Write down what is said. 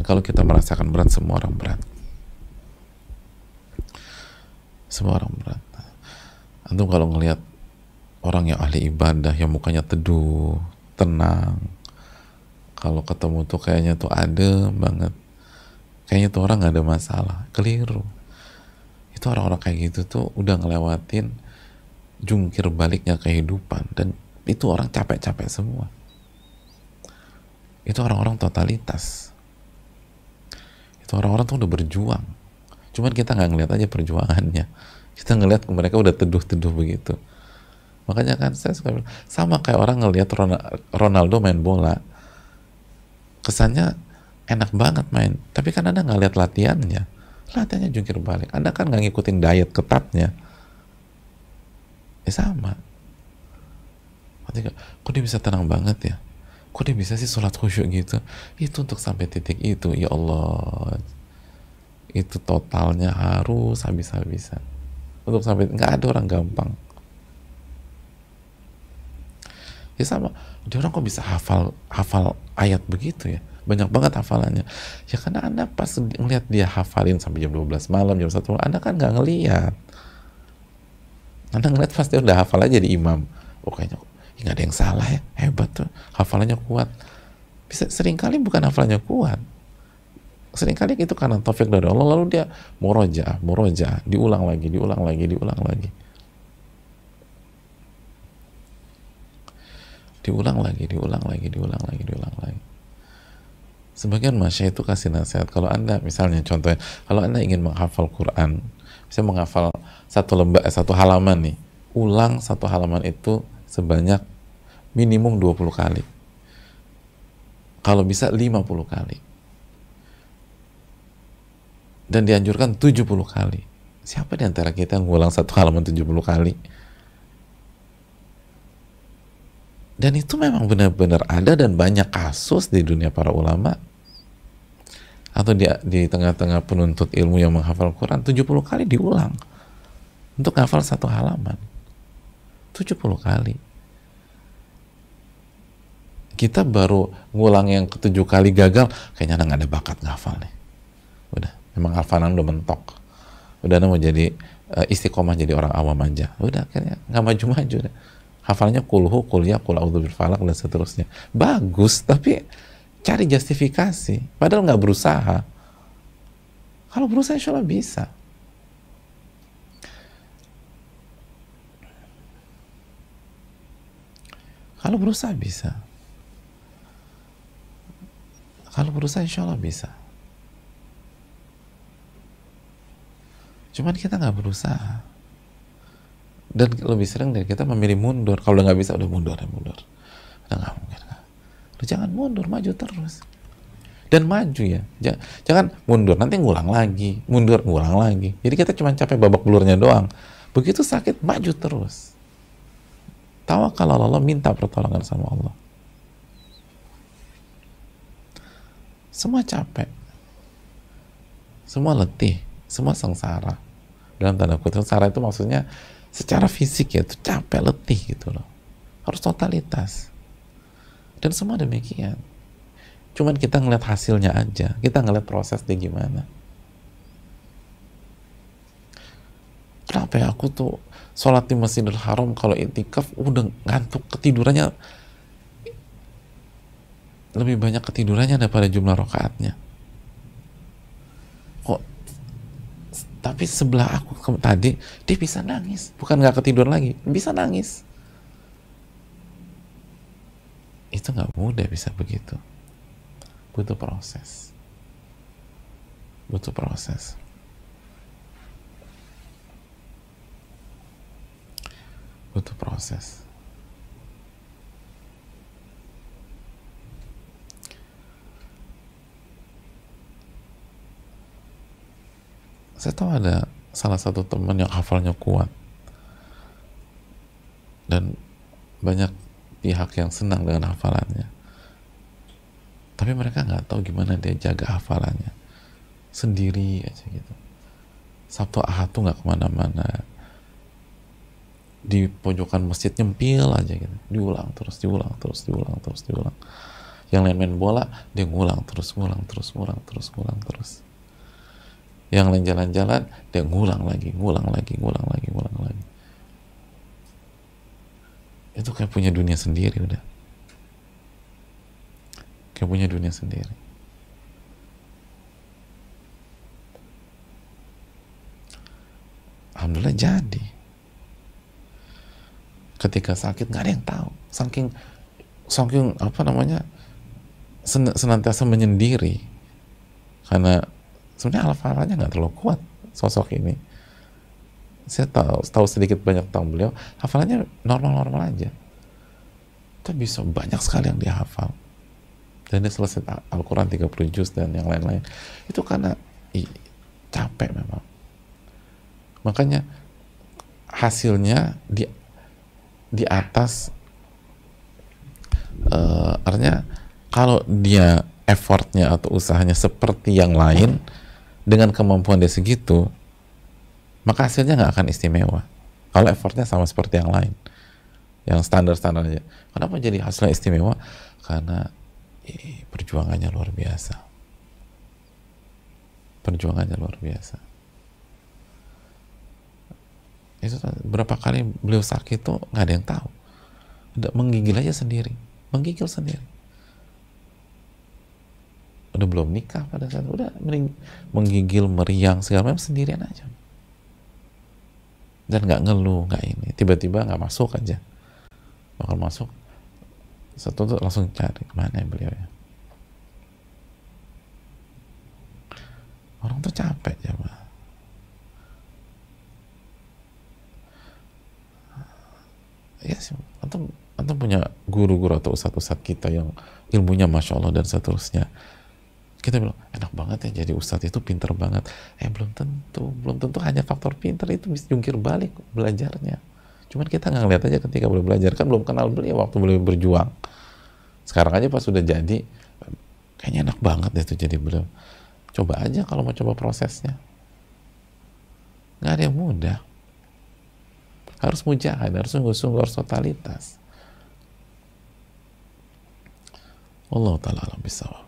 kalau kita merasakan berat, semua orang berat. Semua orang berat. Antum kalau ngelihat orang yang ahli ibadah, yang mukanya teduh, tenang, kalau ketemu tuh kayaknya tuh adem banget, kayaknya tuh orang nggak ada masalah. Keliru. Itu orang-orang kayak gitu tuh udah ngelewatin jungkir baliknya kehidupan, dan itu orang capek-capek semua. Itu orang-orang totalitas. Itu orang-orang tuh udah berjuang. Cuman kita nggak ngeliat aja perjuangannya. Kita ngeliat mereka udah teduh-teduh begitu. Makanya kan saya suka bilang, sama kayak orang ngeliat Ronaldo main bola, kesannya enak banget main, tapi kan Anda nggak lihat latihannya. Latihannya jungkir balik. Anda kan nggak ngikutin diet ketatnya. Sama. Kok dia bisa tenang banget ya? Kok dia bisa sih sholat khusyuk gitu? Itu untuk sampai titik itu, ya Allah, itu totalnya harus habis-habisan. Untuk sampai, nggak ada orang gampang. Ya sama, dia orang kok bisa hafal ayat begitu ya? Banyak banget hafalannya. Ya karena Anda pas ngeliat dia hafalin sampai jam 12 malam, jam 1 malam, Anda kan nggak ngeliat. Anda ngeliat pas dia udah hafal aja di imam. Oh kayaknya nggak ada yang salah ya, hebat tuh, hafalannya kuat. Bisa seringkali bukan hafalannya kuat. Seringkali itu karena taufik dari Allah, lalu dia murojaah, diulang lagi. Diulang lagi. Sebagian masya itu kasih nasihat, kalau Anda misalnya contohnya, kalau Anda ingin menghafal Quran, misalnya menghafal satu halaman nih, ulang satu halaman itu sebanyak minimum 20 kali. Kalau bisa 50 kali. Dan dianjurkan 70 kali. Siapa di antara kita yang ngulang satu halaman 70 kali? Dan itu memang benar-benar ada, dan banyak kasus di dunia para ulama atau di tengah-tengah penuntut ilmu yang menghafal Quran, 70 kali diulang untuk hafal satu halaman. 70 kali. Kita baru ngulang yang ke-7 kali gagal, kayaknya nggak ada bakat ngafal nih. Udah, memang hafalan udah mentok. Udah mau jadi istiqomah jadi orang awam aja. Udah, kayaknya nggak maju-maju deh. Hafalnya kulhu, kuliah, kul a'udzu birfalaq, dan seterusnya. Bagus, tapi cari justifikasi. Padahal nggak berusaha. Kalau berusaha insya Allah bisa. Kalau berusaha bisa. Kalau berusaha insya Allah bisa. Cuman kita nggak berusaha. Dan lebih sering dari kita memilih mundur. Kalau udah nggak bisa, udah mundur. Udah nggak mungkin. Udah, jangan mundur, maju terus. Dan maju ya. Jangan mundur, nanti ngulang lagi. Ngulang lagi. Jadi kita cuma capek babak belurnya doang. Begitu sakit, maju terus. Tawakal ala Allah, minta pertolongan sama Allah. Semua capek. Semua letih. Semua sengsara. Dalam tanda kutip, sengsara itu maksudnya secara fisik ya, itu capek, letih gitu loh. Harus totalitas. Dan semua demikian. Cuman kita ngeliat hasilnya aja. Kita ngeliat prosesnya gimana. Kenapa ya aku tuh sholat di Masjidil Haram kalau i'tikaf udah ngantuk, ketidurannya lebih banyak ketidurannya daripada jumlah rakaatnya. Kok tapi sebelah aku tadi dia bisa nangis, bukan nggak ketidur lagi, bisa nangis. Itu nggak mudah bisa begitu. Butuh proses. Saya tahu ada salah satu teman yang hafalnya kuat dan banyak pihak yang senang dengan hafalannya, tapi mereka nggak tahu gimana dia jaga hafalannya sendiri aja gitu. Sabtu Ahad tuh nggak kemana-mana, di pojokan masjid nyempil aja gitu, diulang terus. Yang lain main bola, dia ngulang terus, ngulang terus, ngulang terus, ngulang terus. Yang lain jalan-jalan, dia ngulang lagi, ngulang lagi, ngulang lagi, ngulang lagi. Itu kayak punya dunia sendiri udah. Kayak punya dunia sendiri. Alhamdulillah jadi. Ketika sakit nggak ada yang tahu. Saking apa namanya, senantiasa menyendiri. Karena sebenarnya hafalannya nggak terlalu kuat sosok ini. Saya tahu sedikit banyak tentang beliau, hafalannya normal-normal aja. Tapi bisa banyak sekali yang dia hafal. Dan dia selesai Al-Quran 30 juz dan yang lain-lain. Itu karena capek memang. Makanya hasilnya di atas artinya kalau dia effortnya atau usahanya seperti yang lain dengan kemampuan dia segitu, maka hasilnya nggak akan istimewa. Kalau effortnya sama seperti yang lain, yang standar-standar aja. Kenapa jadi hasilnya istimewa? Karena perjuangannya luar biasa. Perjuangannya luar biasa. Itu berapa kali beliau sakit tuh nggak ada yang tahu. Udah menggigil aja sendiri, menggigil sendiri. Udah belum nikah pada saat udah menggigil, meriang segala macam sendirian aja. Dan nggak ngeluh, nggak ini. Tiba-tiba nggak masuk aja. Bakal masuk, satu tuh langsung cari kemana ya beliau ya. Orang tuh capek ya, Pak. Ya sih, antum punya guru-guru atau ustadz-ustadz kita yang ilmunya masya Allah dan seterusnya. Kita bilang enak banget ya jadi ustadz itu, pinter banget. Belum tentu hanya faktor pinter itu bisa jungkir balik belajarnya. Cuman kita nggak ngeliat aja ketika beliau belajar, kan belum kenal beliau waktu beliau berjuang. Sekarang aja pas sudah jadi, kayaknya enak banget deh tuh jadi beliau. Coba aja kalau mau coba prosesnya. Nggak ada yang mudah. Harus mujahid, harus sungguh-sungguh, harus totalitas. Wallahu ta'ala alam bisawab.